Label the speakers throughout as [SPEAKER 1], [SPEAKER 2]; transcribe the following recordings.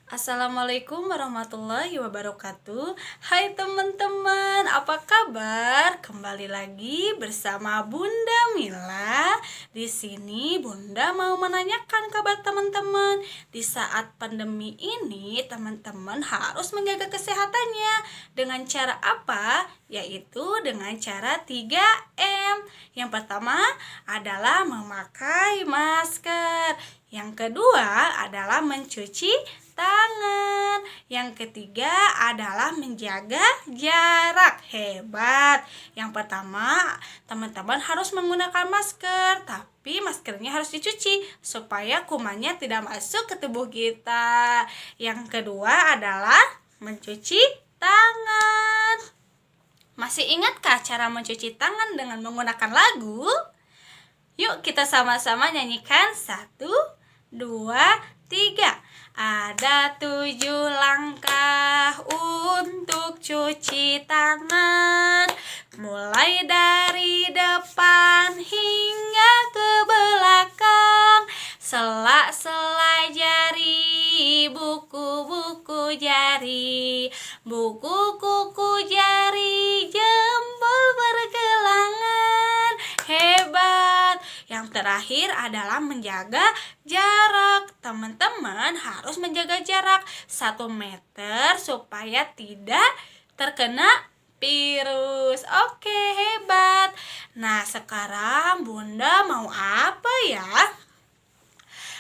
[SPEAKER 1] Assalamualaikum warahmatullahi wabarakatuh. Hai teman-teman, apa kabar? Kembali lagi bersama Bunda Mila. Di sini Bunda mau menanyakan kabar teman-teman. Di saat pandemi ini, teman-teman harus menjaga kesehatannya. Dengan cara apa? Yaitu dengan cara 3M. Yang pertama adalah memakai masker. Yang kedua adalah mencuci tangan. Yang ketiga adalah menjaga jarak. Hebat. Yang pertama, teman-teman harus menggunakan masker, tapi maskernya harus dicuci supaya kumannya tidak masuk ke tubuh kita. Yang kedua adalah mencuci tangan. Masih ingatkah cara mencuci tangan dengan menggunakan lagu? Yuk kita sama-sama nyanyikan. 1, 2, 3. Ada 7 langkah untuk cuci tangan, mulai dari depan hingga ke belakang. Sela-sela jari, buku-buku jari, buku kuku jari, jempol bergelangan. Hebat. Yang terakhir adalah menjaga jarak. Teman-teman harus menjaga jarak 1 meter supaya tidak terkena virus. Oke, hebat. Nah, sekarang Bunda mau apa ya?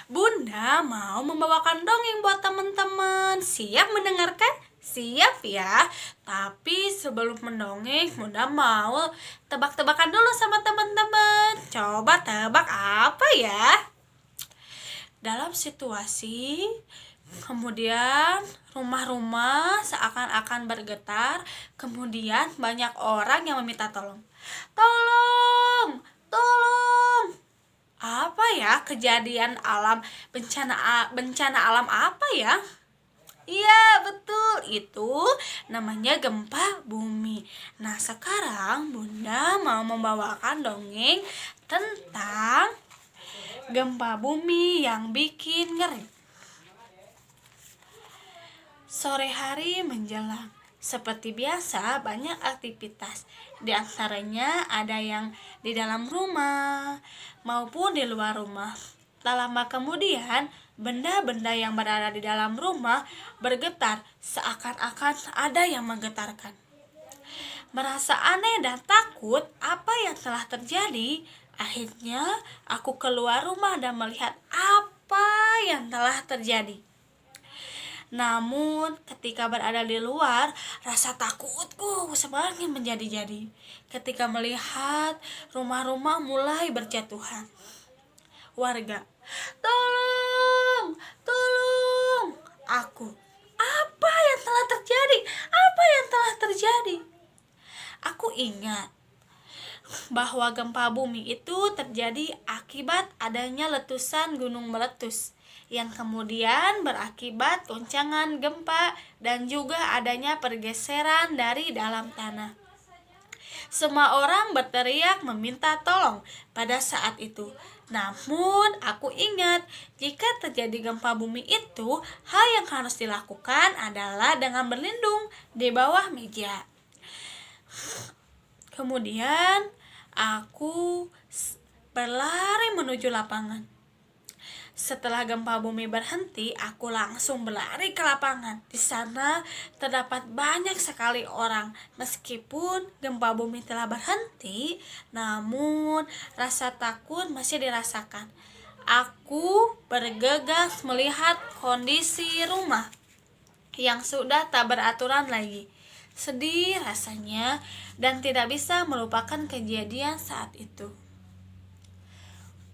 [SPEAKER 1] Bunda mau membawakan dongeng buat teman-teman. Siap mendengarkan? Siap ya. Tapi sebelum mendongeng, Bunda mau tebak-tebakan dulu sama teman-teman. Coba tebak apa ya? Dalam situasi kemudian rumah-rumah seakan-akan bergetar, kemudian banyak orang yang meminta tolong. Tolong, tolong. Apa ya kejadian alam, bencana alam apa ya? Iya, betul. Itu namanya gempa bumi. Nah, sekarang Bunda mau membawakan dongeng tentang gempa bumi yang bikin ngeri. Sore hari menjelang. Seperti biasa, banyak aktivitas. Di antaranya ada yang di dalam rumah maupun di luar rumah. Tak lama kemudian, benda-benda yang berada di dalam rumah bergetar, seakan-akan ada yang menggetarkan. Merasa aneh dan takut apa yang telah terjadi, akhirnya aku keluar rumah dan melihat apa yang telah terjadi. Namun ketika berada di luar, rasa takutku semakin menjadi-jadi. Ketika melihat rumah-rumah mulai berjatuhan. Warga, tolong, tolong. Aku, apa yang telah terjadi? Apa yang telah terjadi? Aku ingat bahwa gempa bumi itu terjadi akibat adanya letusan gunung meletus yang kemudian berakibat goncangan gempa dan juga adanya pergeseran dari dalam tanah. Semua orang berteriak meminta tolong pada saat itu. Namun aku ingat, jika terjadi gempa bumi itu, hal yang harus dilakukan adalah dengan berlindung di bawah meja. Kemudian aku berlari menuju lapangan. Setelah gempa bumi berhenti, aku langsung berlari ke lapangan. Di sana terdapat banyak sekali orang. Meskipun gempa bumi telah berhenti, namun rasa takut masih dirasakan. Aku bergegas melihat kondisi rumah yang sudah tak beraturan lagi. Sedih rasanya dan tidak bisa melupakan kejadian saat itu.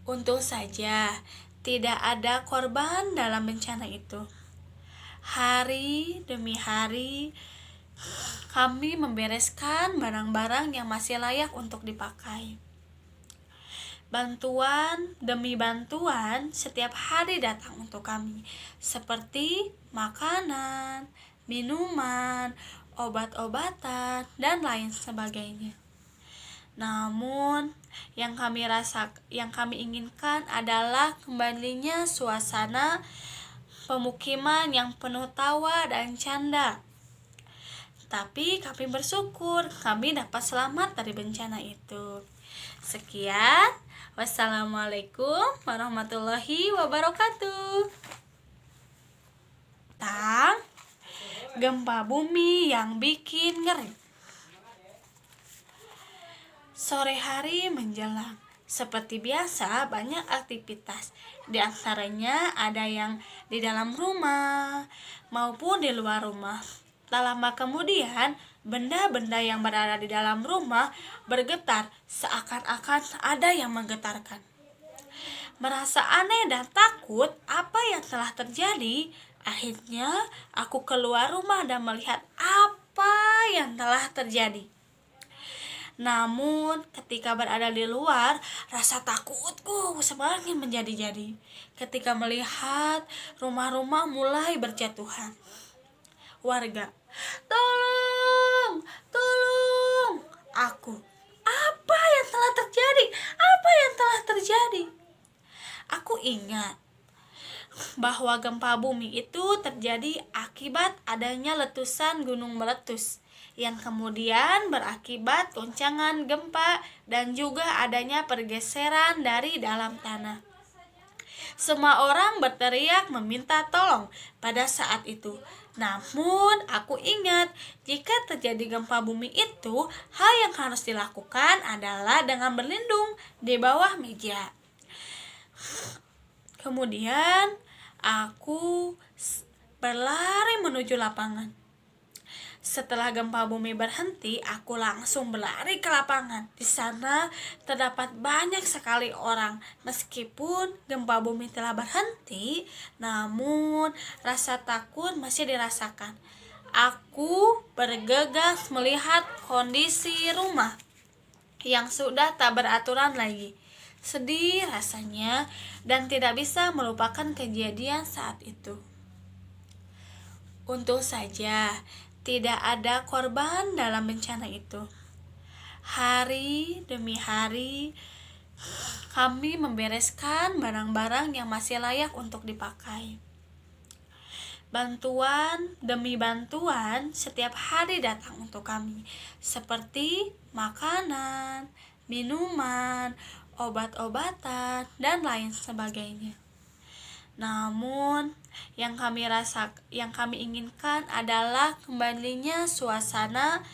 [SPEAKER 1] Untung saja tidak ada korban dalam bencana itu. Hari demi hari kami membereskan barang-barang yang masih layak untuk dipakai. Bantuan demi bantuan setiap hari datang untuk kami, seperti makanan, minuman, obat-obatan, dan lain sebagainya. Namun yang kami inginkan adalah kembalinya suasana pemukiman yang penuh tawa dan canda. Tapi kami bersyukur kami dapat selamat dari bencana itu. Sekian, wassalamualaikum warahmatullahi wabarakatuh. Tentang gempa bumi yang bikin ngeri. Sore hari menjelang, seperti biasa banyak aktivitas. Di antaranya ada yang di dalam rumah maupun di luar rumah. Tak lama kemudian, benda-benda yang berada di dalam rumah bergetar seakan-akan ada yang menggetarkan. Merasa aneh dan takut apa yang telah terjadi, akhirnya aku keluar rumah dan melihat apa yang telah terjadi. Namun ketika berada di luar, rasa takutku semakin menjadi-jadi ketika melihat rumah-rumah mulai berjatuhan. Warga, tolong, tolong, aku. Apa yang telah terjadi? Apa yang telah terjadi? Aku ingat bahwa gempa bumi itu terjadi akibat adanya letusan gunung meletus yang kemudian berakibat goncangan gempa dan juga adanya pergeseran dari dalam tanah. Semua orang berteriak meminta tolong pada saat itu. Namun, aku ingat jika terjadi gempa bumi itu, hal yang harus dilakukan adalah dengan berlindung di bawah meja. Kemudian, aku berlari menuju lapangan. Setelah gempa bumi berhenti, aku langsung berlari ke lapangan. Di sana terdapat banyak sekali orang. Meskipun gempa bumi telah berhenti, namun rasa takut masih dirasakan. Aku bergegas melihat kondisi rumah yang sudah tak beraturan lagi. Sedih rasanya dan tidak bisa melupakan kejadian saat itu. Untung saja tidak ada korban dalam bencana itu. Hari demi hari kami membereskan barang-barang yang masih layak untuk dipakai. Bantuan demi bantuan setiap hari datang untuk kami, seperti makanan, minuman, obat-obatan, dan lain sebagainya. Namun, yang kami inginkan adalah kembalinya suasana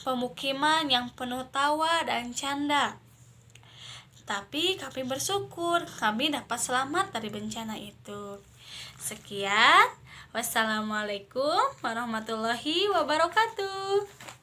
[SPEAKER 1] pemukiman yang penuh tawa dan canda. Tapi kami bersyukur kami dapat selamat dari bencana itu. Sekian, wassalamualaikum warahmatullahi wabarakatuh.